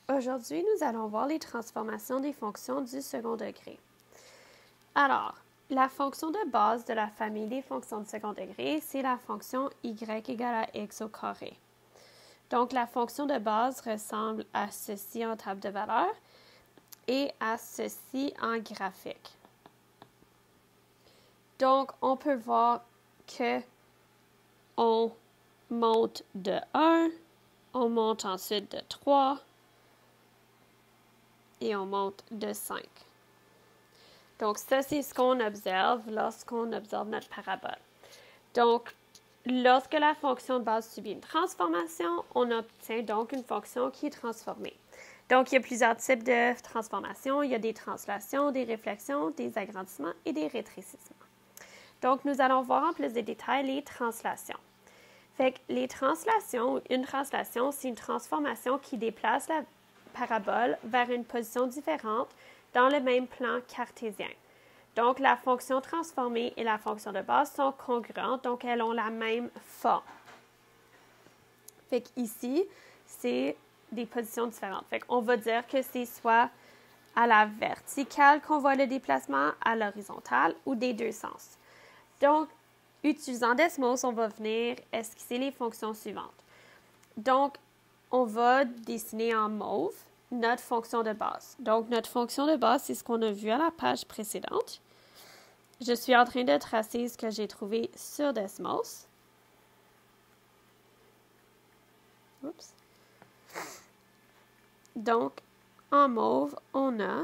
Aujourd'hui, nous allons voir les transformations des fonctions du second degré. Alors, la fonction de base de la famille des fonctions de second degré, c'est la fonction y égale à x au carré. Donc, la fonction de base ressemble à ceci en table de valeur et à ceci en graphique. Donc, on peut voir que on monte de 1, on monte ensuite de 3, et on monte de 5. Donc, ça, c'est ce qu'on observe lorsqu'on observe notre parabole. Donc, lorsque la fonction de base subit une transformation, on obtient donc une fonction qui est transformée. Donc, il y a plusieurs types de transformations. Il y a des translations, des réflexions, des agrandissements et des rétrécissements. Donc, nous allons voir en plus de détails les translations. Fait que les translations, une translation, c'est une transformation qui déplace la parabole vers une position différente dans le même plan cartésien. Donc, la fonction transformée et la fonction de base sont congruentes, donc elles ont la même forme. Fait qu'ici, c'est des positions différentes. Fait qu'on va dire que c'est soit à la verticale qu'on voit le déplacement, à l'horizontale ou des deux sens. Donc, utilisant Desmos, on va venir esquisser les fonctions suivantes. Donc, on va dessiner en mauve notre fonction de base. Donc, notre fonction de base, c'est ce qu'on a vu à la page précédente. Je suis en train de tracer ce que j'ai trouvé sur Desmos. Oups. Donc, en mauve, on a...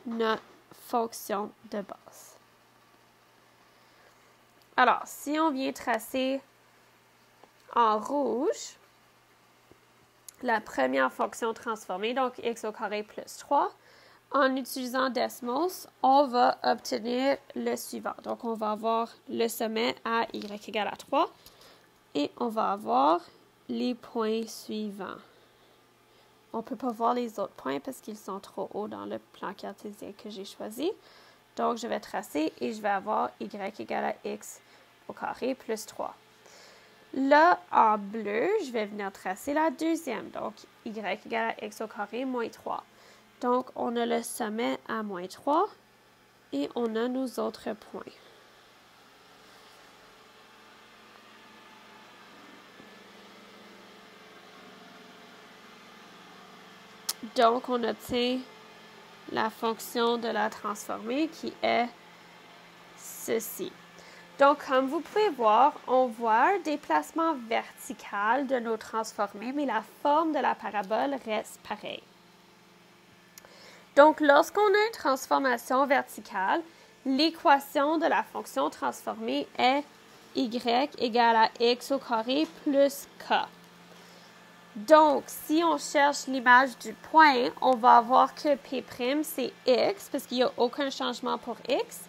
notre fonction de base. Alors, si on vient tracer en rouge la première fonction transformée, donc x au carré plus 3, en utilisant Desmos, on va obtenir le suivant. Donc, on va avoir le sommet à y égale à 3 et on va avoir les points suivants. On ne peut pas voir les autres points parce qu'ils sont trop hauts dans le plan cartésien que j'ai choisi. Donc, je vais tracer et je vais avoir y égale à x au carré plus 3. Là, en bleu, je vais venir tracer la deuxième. Donc, y égale à x au carré moins 3. Donc, on a le sommet à moins 3 et on a nos autres points. Donc, on obtient la fonction de la transformée qui est ceci. Donc, comme vous pouvez voir, on voit un déplacement vertical de nos transformées, mais la forme de la parabole reste pareille. Donc, lorsqu'on a une transformation verticale, l'équation de la fonction transformée est y égale à x au carré plus k. Donc, si on cherche l'image du point, on va avoir que P', c'est x, parce qu'il n'y a aucun changement pour x,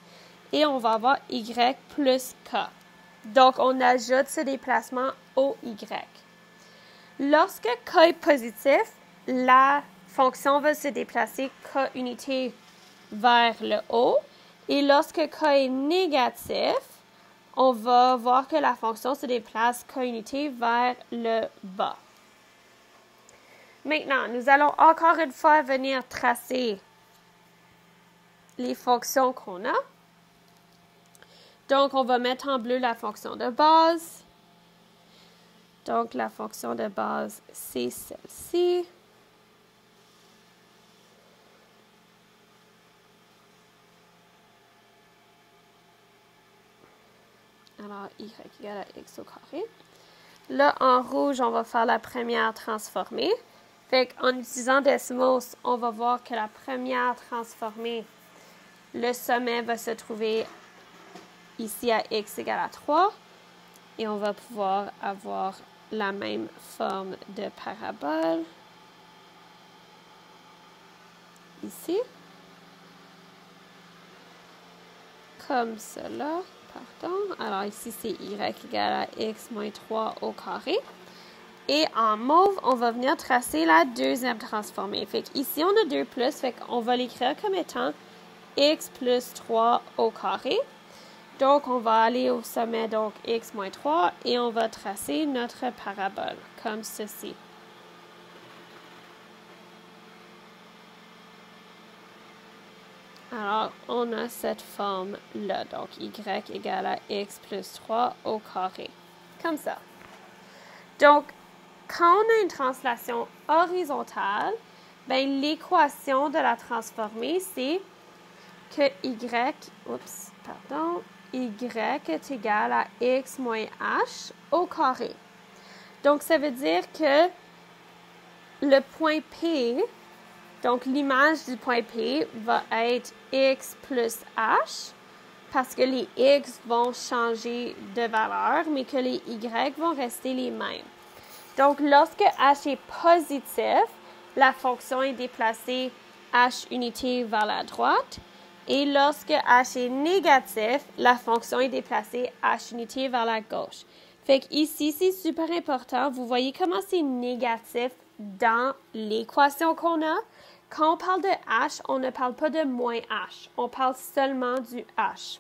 et on va avoir y plus k. Donc, on ajoute ce déplacement au y. Lorsque k est positif, la fonction va se déplacer k unité vers le haut, et lorsque k est négatif, on va voir que la fonction se déplace k unité vers le bas. Maintenant, nous allons encore une fois venir tracer les fonctions qu'on a. Donc, on va mettre en bleu la fonction de base. Donc, la fonction de base, c'est celle-ci. Alors, y égale à x au carré. Là, en rouge, on va faire la première transformée. Fait qu'en utilisant Desmos, on va voir que la première transformée, le sommet va se trouver ici à x égale à 3. Et on va pouvoir avoir la même forme de parabole. Ici. Comme cela. Pardon. Alors ici, c'est y égale à x moins 3 au carré. Et en mauve, on va venir tracer la deuxième transformée. Fait qu'ici, on a 2 plus, fait qu'on va l'écrire comme étant x plus 3 au carré. Donc, on va aller au sommet, donc x moins 3, et on va tracer notre parabole, comme ceci. Alors, on a cette forme-là, donc y égale à x plus 3 au carré, comme ça. Donc, quand on a une translation horizontale, ben, l'équation de la transformée, c'est que y est égal à x moins h au carré. Donc, ça veut dire que le point P, donc l'image du point P va être x plus h, parce que les x vont changer de valeur, mais que les y vont rester les mêmes. Donc, lorsque h est positif, la fonction est déplacée h unité vers la droite. Et lorsque h est négatif, la fonction est déplacée h unité vers la gauche. Fait qu'ici, c'est super important. Vous voyez comment c'est négatif dans l'équation qu'on a. Quand on parle de h, on ne parle pas de moins h. On parle seulement du h.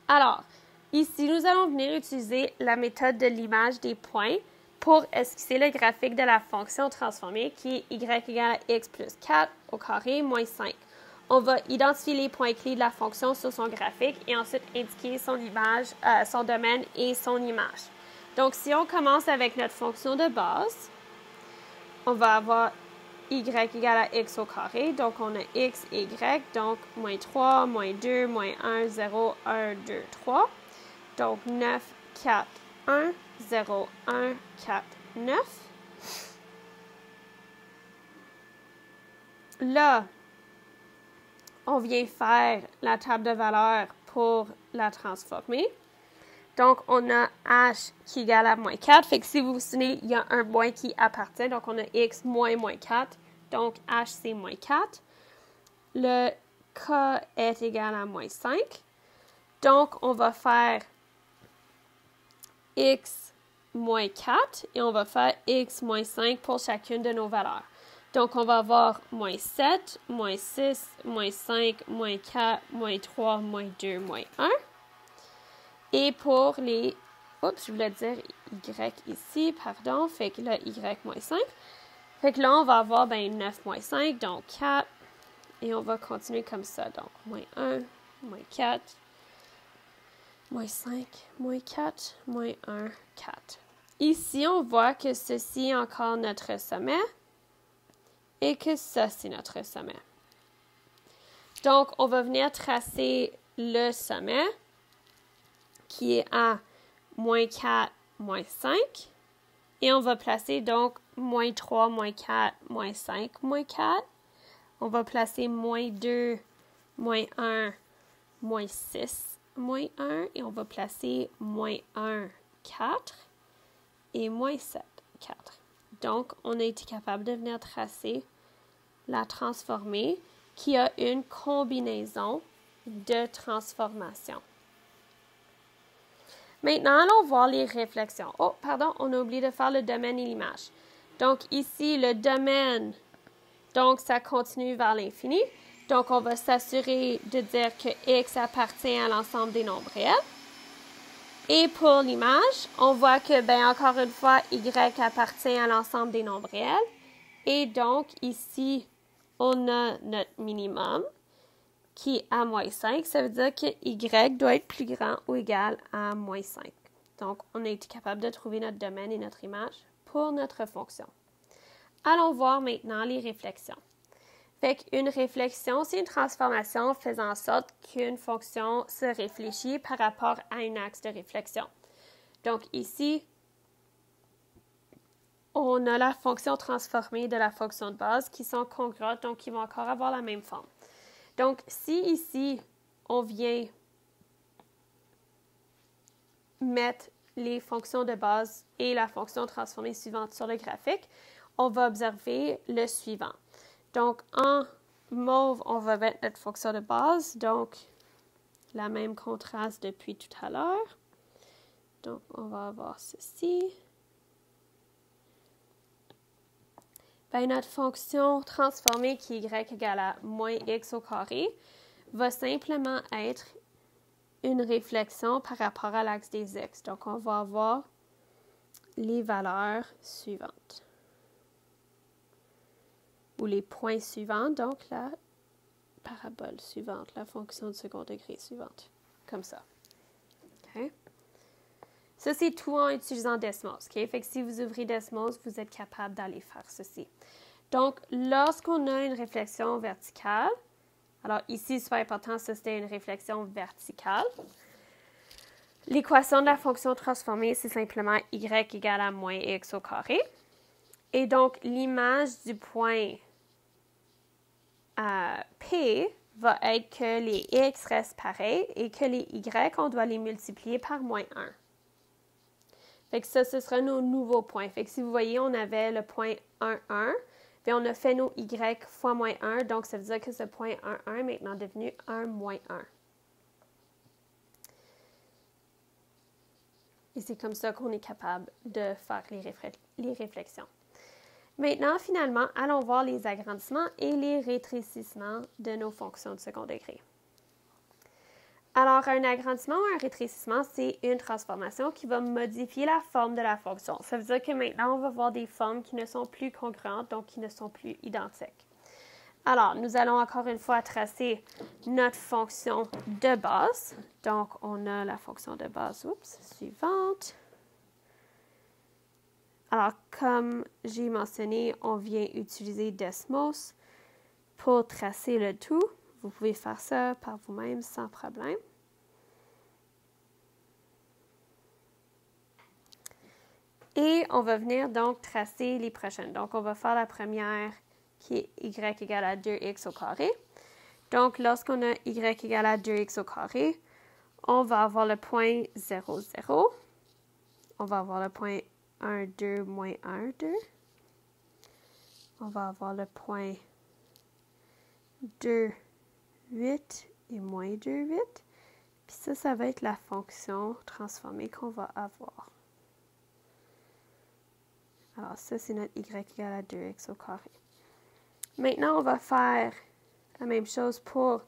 Alors, ici, nous allons venir utiliser la méthode de l'image des points pour esquisser le graphique de la fonction transformée qui est y égale à x plus 4 au carré moins 5. On va identifier les points clés de la fonction sur son graphique et ensuite indiquer son image, son domaine et son image. Donc, si on commence avec notre fonction de base, on va avoir y égale à x au carré. Donc, on a x et y. Donc, moins 3, moins 2, moins 1, 0, 1, 2, 3. Donc, 9, 4, 1, 0, 1, 4, 9. Là, on vient faire la table de valeurs pour la transformer. Donc, on a h qui est égal à moins 4. Fait que si vous vous souvenez, il y a un moins qui appartient. Donc, on a x moins 4. Donc, h, c'est moins 4. Le k est égal à moins 5. Donc, on va faire x moins 4 et on va faire x moins 5 pour chacune de nos valeurs. Donc, on va avoir moins 7, moins 6, moins 5, moins 4, moins 3, moins 2, moins 1. Et pour les... Oups, je voulais dire y ici, pardon. Fait que là, y moins 5. Fait que là, on va avoir 9 moins 5, donc 4. Et on va continuer comme ça. Donc, moins 1, moins 4, moins 5, moins 4, moins 1, 4. Ici, on voit que ceci est encore notre sommet et que ça, c'est notre sommet. Donc, on va venir tracer le sommet qui est à moins 4, moins 5. Et on va placer donc moins 3, moins 4, moins 5, moins 4. On va placer moins 2, moins 1, moins 6, moins 1. Et on va placer moins 1, 4 et moins 7, 4. Donc, on a été capable de venir tracer la transformée qui a une combinaison de transformations. Maintenant, allons voir les réflexions. Oh, pardon, on a oublié de faire le domaine et l'image. Donc, ici, le domaine, donc, ça continue vers l'infini. Donc, on va s'assurer de dire que x appartient à l'ensemble des nombres réels. Et pour l'image, on voit que, encore une fois, y appartient à l'ensemble des nombres réels. Et donc, ici, on a notre minimum qui est à moins 5. Ça veut dire que y doit être plus grand ou égal à moins 5. Donc, on a été capable de trouver notre domaine et notre image pour notre fonction. Allons voir maintenant les réflexions. Fait qu'une réflexion, c'est une transformation faisant en sorte qu'une fonction se réfléchit par rapport à un axe de réflexion. Donc ici, on a la fonction transformée de la fonction de base qui sont congruentes, donc qui vont encore avoir la même forme. Donc si ici, on vient mettre les fonctions de base et la fonction transformée suivante sur le graphique, on va observer le suivant. Donc, en mauve, on va mettre notre fonction de base, donc la même contraste depuis tout à l'heure. Donc, on va avoir ceci. Notre fonction transformée qui est y égale à moins x au carré va simplement être une réflexion par rapport à l'axe des X. Donc, on va avoir les valeurs suivantes. Ou les points suivants, donc la parabole suivante, la fonction de second degré suivante. Comme ça. OK? Ça, c'est tout en utilisant Desmos. OK? Fait que si vous ouvrez Desmos, vous êtes capable d'aller faire ceci. Donc, lorsqu'on a une réflexion verticale, alors ici, c'est super important, ça c'était une réflexion verticale. L'équation de la fonction transformée, c'est simplement y égale à moins x au carré. Et donc, l'image du point P va être que les x restent pareils et que les y, on doit les multiplier par moins 1. Fait que ça, ce sera nos nouveaux points. Fait que si vous voyez, on avait le point 1, 1. Puis on a fait nos y fois moins 1, donc ça veut dire que ce point 1, 1 est maintenant devenu 1, moins 1. Et c'est comme ça qu'on est capable de faire les réflexions. Maintenant, finalement, allons voir les agrandissements et les rétrécissements de nos fonctions de second degré. Alors, un agrandissement ou un rétrécissement, c'est une transformation qui va modifier la forme de la fonction. Ça veut dire que maintenant, on va voir des formes qui ne sont plus congruentes, donc qui ne sont plus identiques. Alors, nous allons encore une fois tracer notre fonction de base. Donc, on a la fonction de base suivante. Alors, comme j'ai mentionné, on vient utiliser Desmos pour tracer le tout. Vous pouvez faire ça par vous-même sans problème. Et on va venir donc tracer les prochaines. Donc, on va faire la première qui est y égale à 2x au carré. Donc, lorsqu'on a y égale à 2x au carré, on va avoir le point 0, 0. On va avoir le point 1, 2, moins 1, 2. On va avoir le point 2, 8 et moins 2, 8. Puis ça va être la fonction transformée qu'on va avoir. Alors, ça, c'est notre y égale à 2x au carré. Maintenant, on va faire la même chose pour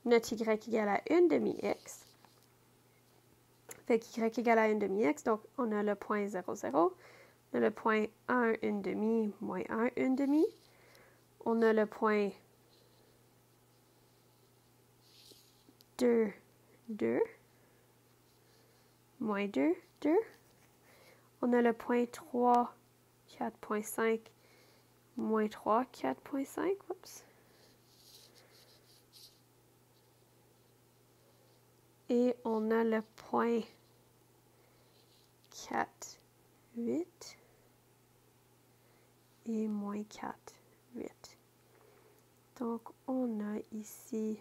notre y égale à 1 demi-x. Fait que y égale à 1 demi-x, donc on a le point 0, 0. On a le point 1, 1 demi, moins 1, 1 demi. On a le point 2, 2. Moins 2, 2. On a le point 3, 4.5, moins 3, 4.5. Oups. Et on a le point 4, 8 et moins 4, 8. Donc, on a ici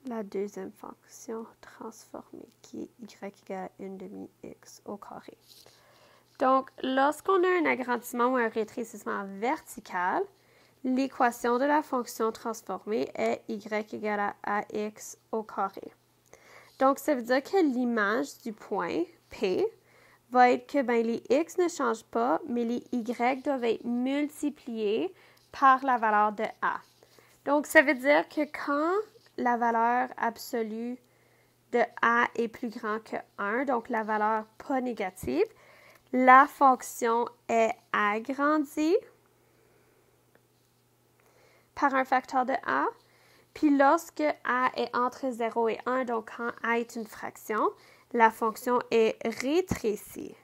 la deuxième fonction transformée qui est y égale à 1 demi-x au carré. Donc, lorsqu'on a un agrandissement ou un rétrécissement vertical, l'équation de la fonction transformée est y égale à ax au carré. Donc, ça veut dire que l'image du point P va être que les x ne changent pas, mais les y doivent être multipliés par la valeur de a. Donc, ça veut dire que quand la valeur absolue de a est plus grand que 1, donc la valeur pas négative, la fonction est agrandie par un facteur de a. Puis lorsque a est entre 0 et 1, donc quand a est une fraction, la fonction est rétrécie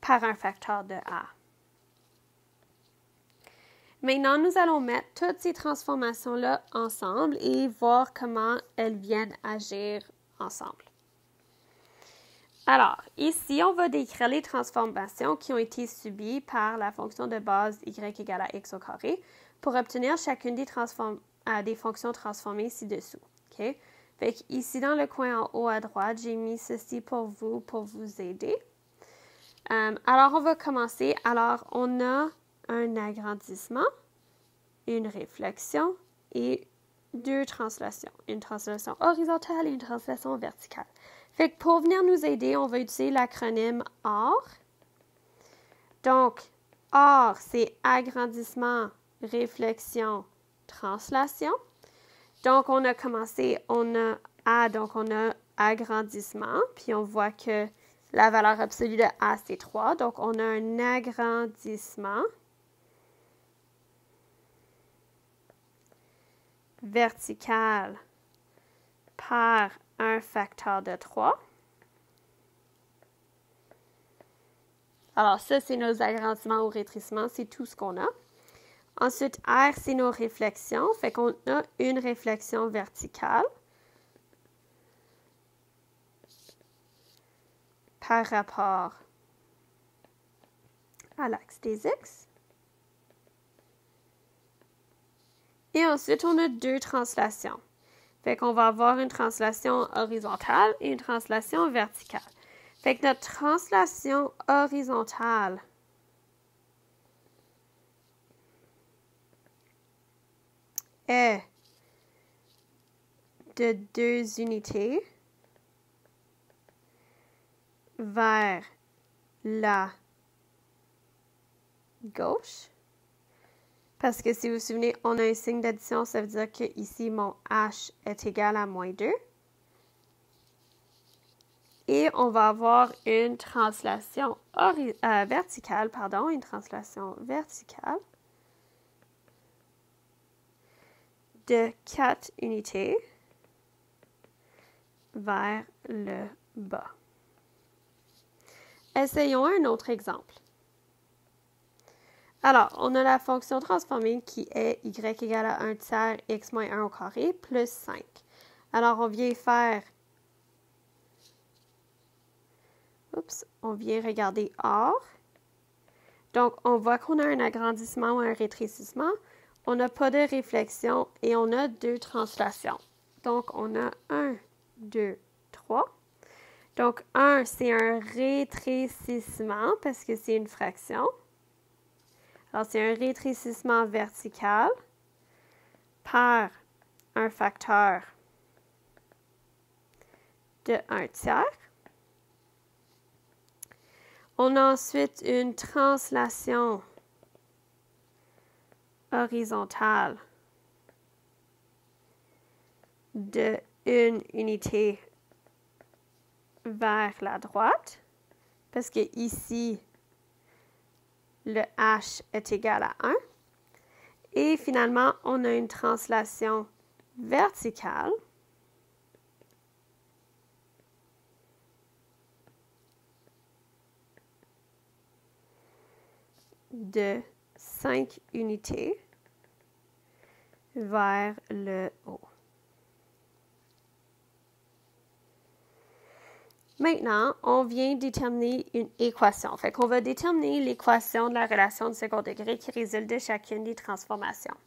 par un facteur de a. Maintenant, nous allons mettre toutes ces transformations-là ensemble et voir comment elles viennent agir ensemble. Alors, ici, on va décrire les transformations qui ont été subies par la fonction de base y égale à x au carré pour obtenir chacune des fonctions transformées ci-dessous. Okay? Fait qu'ici, dans le coin en haut à droite, j'ai mis ceci pour vous aider. Alors, on va commencer. Alors, on a un agrandissement, une réflexion et deux translations. Une translation horizontale et une translation verticale. Fait que pour venir nous aider, on va utiliser l'acronyme OR. Donc, OR, c'est agrandissement, réflexion, translation. Donc, on a commencé, on a A, donc on a agrandissement, puis on voit que la valeur absolue de A, c'est 3. Donc, on a un agrandissement vertical par un facteur de 3. Alors, ça, c'est nos agrandissements ou rétrécissements, c'est tout ce qu'on a. Ensuite, R, c'est nos réflexions. Fait qu'on a une réflexion verticale par rapport à l'axe des X. Et ensuite, on a deux translations. Fait qu'on va avoir une translation horizontale et une translation verticale. Fait que notre translation horizontale est de 2 unités vers la gauche. Parce que si vous vous souvenez, on a un signe d'addition, ça veut dire que ici, mon H est égal à moins 2. Et on va avoir une translation verticale, une translation verticale de 4 unités vers le bas. Essayons un autre exemple. Alors, on a la fonction transformée qui est y égale à 1 tiers x moins 1 au carré plus 5. Alors, on vient faire... on vient regarder or. Donc, on voit qu'on a un agrandissement ou un rétrécissement. On n'a pas de réflexion et on a deux translations. Donc, on a 1, 2, 3. Donc, 1, c'est un rétrécissement parce que c'est une fraction. Alors, c'est un rétrécissement vertical par un facteur de 1 tiers. On a ensuite une translation horizontale de 1 unité vers la droite, parce que ici, le H est égal à 1. Et finalement, on a une translation verticale de 5 unités vers le haut. Maintenant, on vient déterminer une équation. Fait qu'on va déterminer l'équation de la relation de second degré qui résulte de chacune des transformations.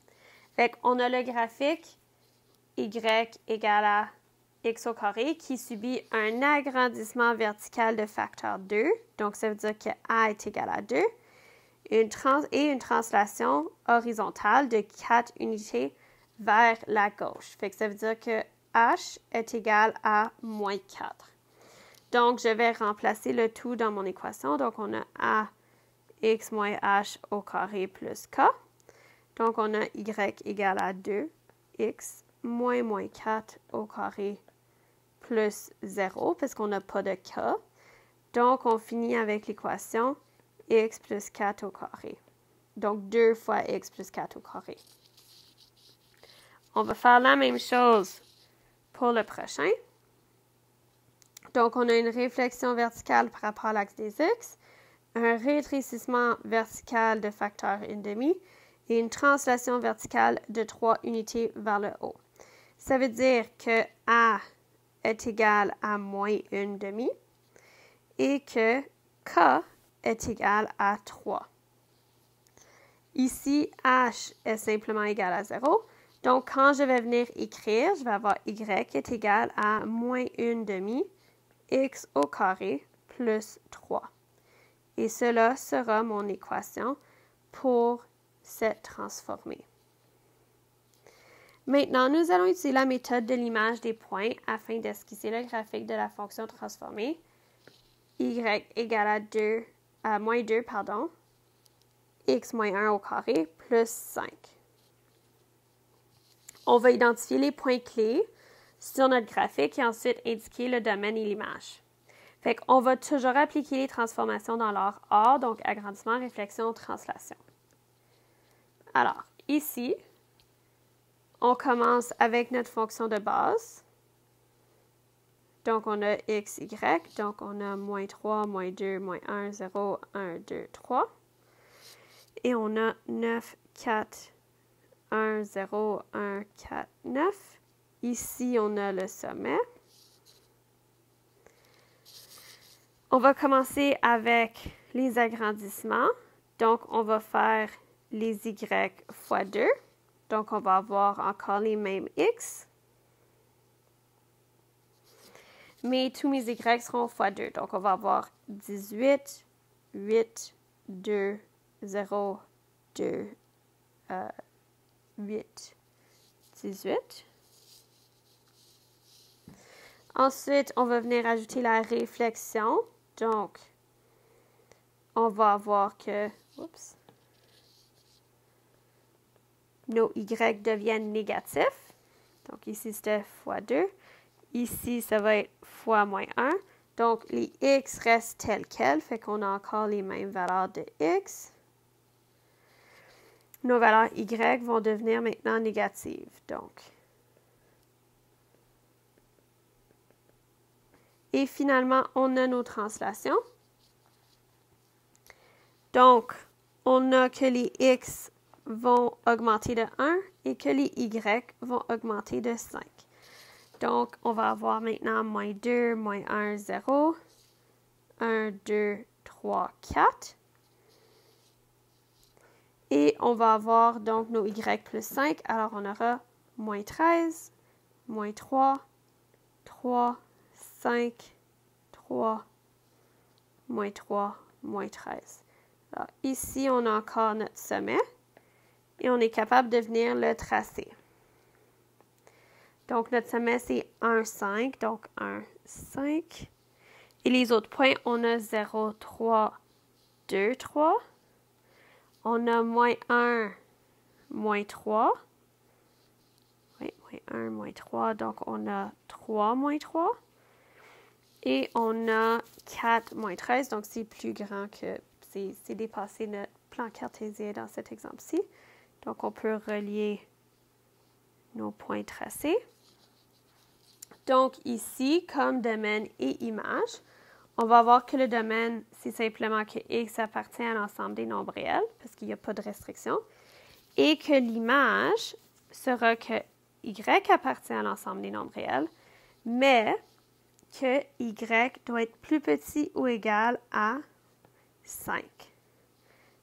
Fait qu'on a le graphique y égale à x au carré qui subit un agrandissement vertical de facteur 2. Donc, ça veut dire que a est égal à 2. Et une translation horizontale de 4 unités vers la gauche. Fait que ça veut dire que h est égal à moins 4. Donc, je vais remplacer le tout dans mon équation. Donc, on a a x moins h au carré plus k. Donc, on a y égale à 2x moins 4 au carré plus 0 parce qu'on n'a pas de k. Donc, on finit avec l'équation x plus 4 au carré. Donc, 2 fois x plus 4 au carré. On va faire la même chose pour le prochain. Donc, on a une réflexion verticale par rapport à l'axe des X, un rétrécissement vertical de facteur 1,5 et une translation verticale de 3 unités vers le haut. Ça veut dire que A est égal à moins 1,5 et que K est égal à 3. Ici, H est simplement égal à 0. Donc, quand je vais venir écrire, je vais avoir Y est égal à moins 1,5 x au carré plus 3. Et cela sera mon équation pour cette transformée. Maintenant, nous allons utiliser la méthode de l'image des points afin d'esquisser le graphique de la fonction transformée y égale à moins 2, x moins 1 au carré plus 5. on va identifier les points clés sur notre graphique et ensuite indiquer le domaine et l'image. Fait qu'on va toujours appliquer les transformations dans leur ordre, donc agrandissement, réflexion, translation. Alors, ici, on commence avec notre fonction de base. Donc, on a x, y. Donc, on a moins 3, moins 2, moins 1, 0, 1, 2, 3. Et on a 9, 4, 1, 0, 1, 4, 9. Ici, on a le sommet. On va commencer avec les agrandissements. Donc, on va faire les y fois 2. Donc, on va avoir encore les mêmes x. Mais tous mes y seront fois 2. Donc, on va avoir 18, 8, 2, 0, 2, 8, 18. Ensuite, on va venir ajouter la réflexion. Donc, on va avoir que nos y deviennent négatifs. Donc, ici, c'était fois 2. Ici, ça va être fois moins 1. Donc, les x restent tels quels, fait qu'on a encore les mêmes valeurs de x. Nos valeurs y vont devenir maintenant négatives. Donc, et finalement, on a nos translations. Donc, on a que les x vont augmenter de 1 et que les y vont augmenter de 5. Donc, on va avoir maintenant moins 2, moins 1, 0, 1, 2, 3, 4. Et on va avoir donc nos y plus 5. Alors, on aura moins 13, moins 3, 3, 5, 3, moins 3, moins 13. Alors, ici, on a encore notre sommet et on est capable de venir le tracer. Donc, notre sommet, c'est 1, 5. Donc, 1, 5. Et les autres points, on a 0, 3, 2, 3. On a moins 1, moins 3. Oui, moins 1, moins 3. Donc, on a 3, moins 3. Et on a 4, moins 13. Donc, c'est plus grand que... C'est dépassé notre plan cartésien dans cet exemple-ci. Donc, on peut relier nos points tracés. Donc, ici, comme domaine et image, on va voir que le domaine, c'est simplement que x appartient à l'ensemble des nombres réels, parce qu'il n'y a pas de restriction, et que l'image sera que y appartient à l'ensemble des nombres réels, mais que y doit être plus petit ou égal à 5.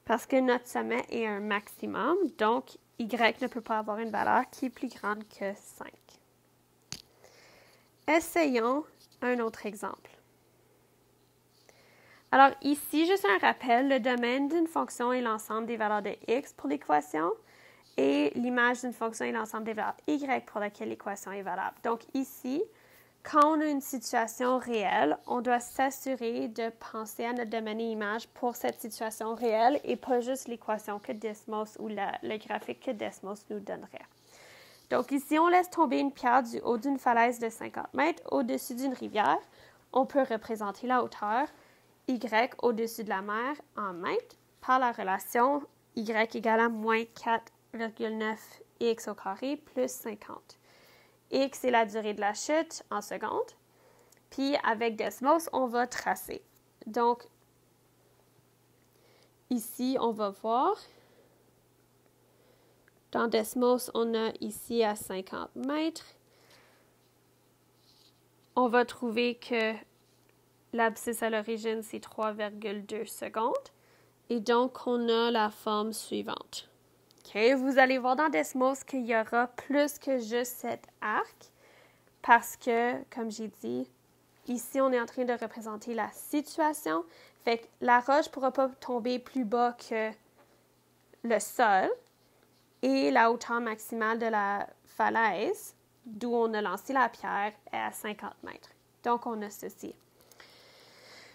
Parce que notre sommet est un maximum, donc y ne peut pas avoir une valeur qui est plus grande que 5. Essayons un autre exemple. Alors ici, juste un rappel, le domaine d'une fonction est l'ensemble des valeurs de x pour l'équation et l'image d'une fonction est l'ensemble des valeurs y pour laquelle l'équation est valable. Donc ici, quand on a une situation réelle, on doit s'assurer de penser à notre domaine et image pour cette situation réelle et pas juste l'équation que Desmos ou le graphique que Desmos nous donnerait. Donc ici, on laisse tomber une pierre du haut d'une falaise de 50 mètres au-dessus d'une rivière. On peut représenter la hauteur y au-dessus de la mer en mètres par la relation y égale à moins 4,9 x au carré plus 50. X est la durée de la chute en secondes. Puis avec Desmos, on va tracer. Donc, ici, on va voir. Dans Desmos, on a ici à 50 mètres. On va trouver que l'abscisse à l'origine, c'est 3,2 secondes. Et donc, on a la forme suivante. Okay, vous allez voir dans Desmos qu'il y aura plus que juste cet arc parce que, comme j'ai dit, ici, on est en train de représenter la situation. Fait que la roche ne pourra pas tomber plus bas que le sol et la hauteur maximale de la falaise, d'où on a lancé la pierre, est à 50 mètres. Donc, on a ceci.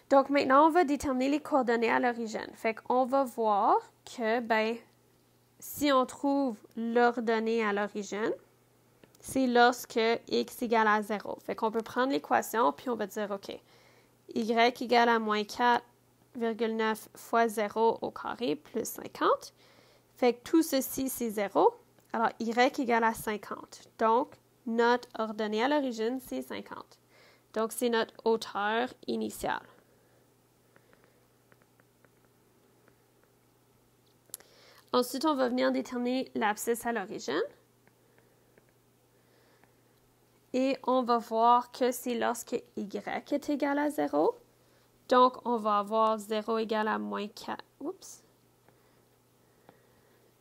Donc, maintenant, on va déterminer les coordonnées à l'origine. Fait qu'on va voir que, si on trouve l'ordonnée à l'origine, c'est lorsque x égale à 0. Fait qu'on peut prendre l'équation, puis on va dire, OK, y égale à moins 4,9 fois 0 au carré plus 50. Fait que tout ceci, c'est 0. Alors, y égale à 50. Donc, notre ordonnée à l'origine, c'est 50. Donc, c'est notre hauteur initiale. Ensuite, on va venir déterminer l'abscisse à l'origine. Et on va voir que c'est lorsque y est égal à 0. Donc, on va avoir 0 égale à moins 4. Oups.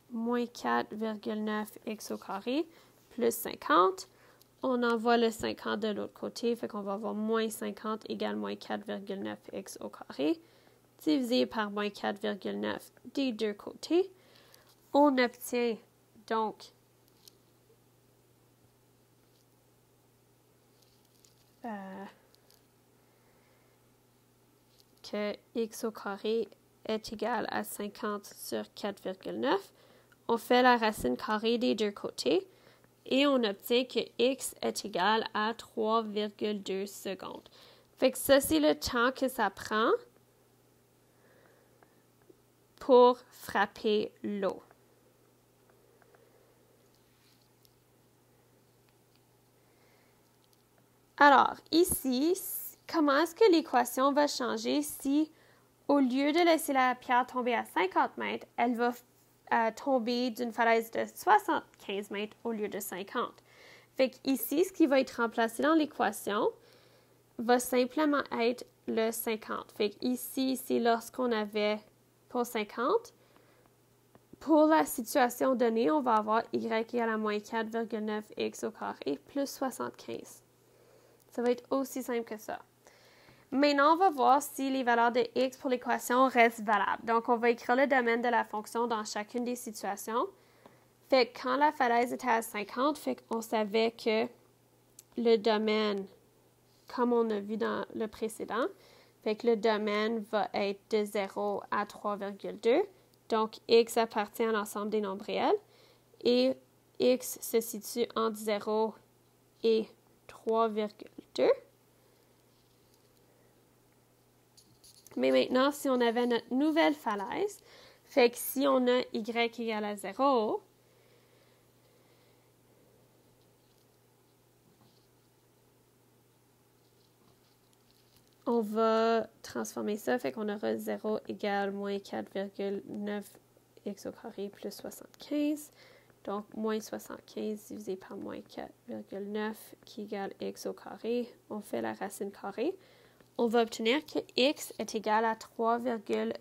Moins 4,9 x au carré plus 50. On envoie le 50 de l'autre côté, fait qu'on va avoir moins 50 égale moins 4,9 x au carré, divisé par moins 4,9 des deux côtés. On obtient donc que x au carré est égal à 50 sur 4,9. On fait la racine carrée des deux côtés et on obtient que x est égal à 3,2 secondes. Fait que ça, c'est le temps que ça prend pour frapper l'eau. Alors, ici, comment est-ce que l'équation va changer si, au lieu de laisser la pierre tomber à 50 mètres, elle va tomber d'une falaise de 75 mètres au lieu de 50? Fait qu'ici, ce qui va être remplacé dans l'équation va simplement être le 50. Fait qu'ici, c'est lorsqu'on avait pour 50. Pour la situation donnée, on va avoir y égale à moins 4,9 x au carré plus 75. Ça va être aussi simple que ça. Maintenant, on va voir si les valeurs de x pour l'équation restent valables. Donc, on va écrire le domaine de la fonction dans chacune des situations. Fait que quand la falaise était à 50, fait qu'on savait que le domaine, comme on a vu dans le précédent, fait que le domaine va être de 0 à 3,2. Donc, x appartient à l'ensemble des nombres réels. Et x se situe entre 0 et 3,2. Mais maintenant, si on avait notre nouvelle falaise, fait que si on a y égale à 0, on va transformer ça, fait qu'on aura 0 égale moins 4,9 x au carré plus 75. Donc, moins 75 divisé par moins 4,9 qui égale x au carré. On fait la racine carrée. On va obtenir que x est égal à 3,91.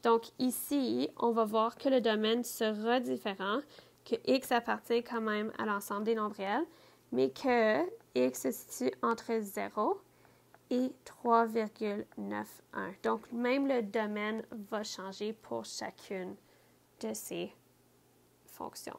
Donc, ici, on va voir que le domaine sera différent, que x appartient quand même à l'ensemble des nombres réels, mais que x se situe entre 0 et 3,91. Donc, même le domaine va changer pour chacune de ces fonctions.